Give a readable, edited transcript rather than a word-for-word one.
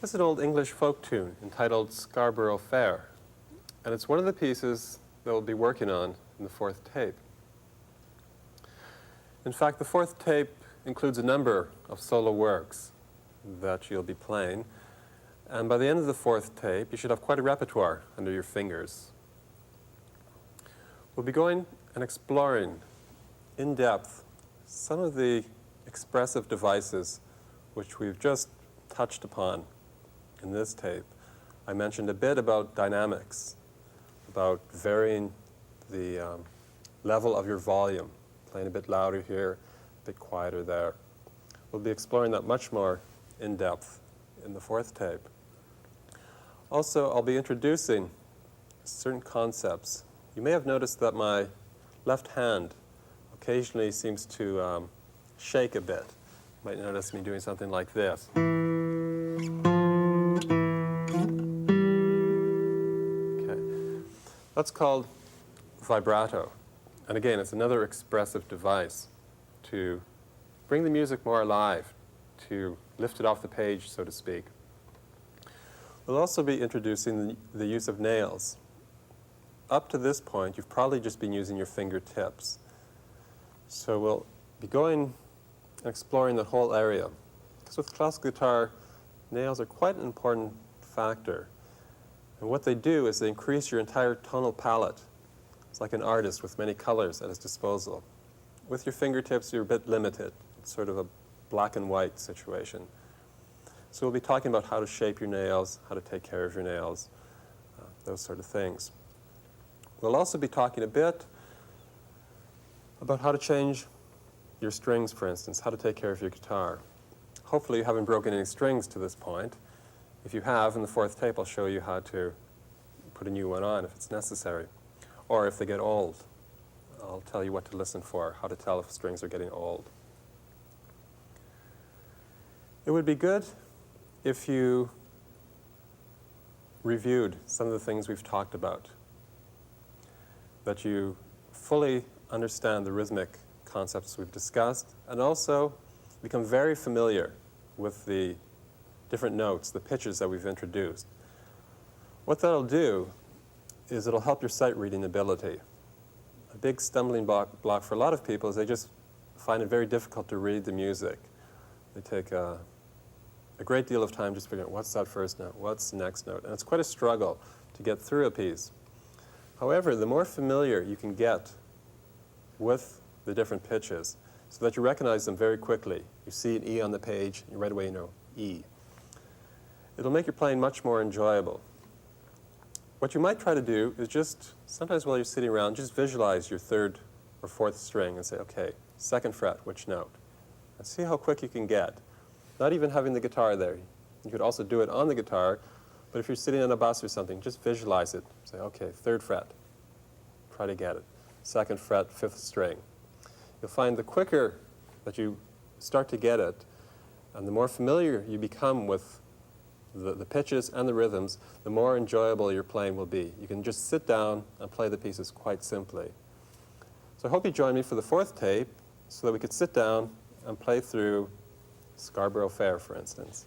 This is an old English folk tune entitled Scarborough Fair, and it's one of the pieces that we'll be working on in the fourth tape. In fact, the fourth tape includes a number of solo works that you'll be playing, and by the end of the fourth tape, you should have quite a repertoire under your fingers. We'll be going and exploring in depth some of the expressive devices which we've just touched upon in this tape. I mentioned a bit about dynamics, about varying the level of your volume, playing a bit louder here, a bit quieter there. We'll be exploring that much more in depth in the fourth tape. Also, I'll be introducing certain concepts. You may have noticed that my left hand occasionally seems to shake a bit. You might notice me doing something like this. Okay. That's called vibrato. And again, it's another expressive device to bring the music more alive, to lift it off the page, so to speak. We'll also be introducing the use of nails. Up to this point, you've probably just been using your fingertips. So we'll be going and exploring that whole area. Because with classical guitar, nails are quite an important factor. And what they do is they increase your entire tonal palette. It's like an artist with many colors at his disposal. With your fingertips, you're a bit limited. It's sort of a black and white situation. So we'll be talking about how to shape your nails, how to take care of your nails, those sort of things. We'll also be talking a bit about how to change your strings, for instance, how to take care of your guitar. Hopefully you haven't broken any strings to this point. If you have, in the fourth tape, I'll show you how to put a new one on if it's necessary. Or if they get old, I'll tell you what to listen for, how to tell if strings are getting old. It would be good if you reviewed some of the things we've talked about, that you fully understand the rhythmic concepts we've discussed, and also become very familiar with the different notes, the pitches that we've introduced. What that'll do is it'll help your sight reading ability. A big stumbling block for a lot of people is they just find it very difficult to read the music. They take a great deal of time just figuring out what's that first note, what's the next note, and it's quite a struggle to get through a piece. However, the more familiar you can get with the different pitches so that you recognize them very quickly. You see an E on the page, and right away you know E. It'll make your playing much more enjoyable. What you might try to do is just, sometimes while you're sitting around, just visualize your third or fourth string and say, okay, second fret, which note? And see how quick you can get. Not even having the guitar there. You could also do it on the guitar, but if you're sitting on a bus or something, just visualize it. Say, okay, third fret. Try to get it. Second fret, fifth string. You'll find the quicker that you start to get it, and the more familiar you become with the pitches and the rhythms, the more enjoyable your playing will be. You can just sit down and play the pieces quite simply. So I hope you join me for the fourth tape so that we could sit down and play through Scarborough Fair, for instance.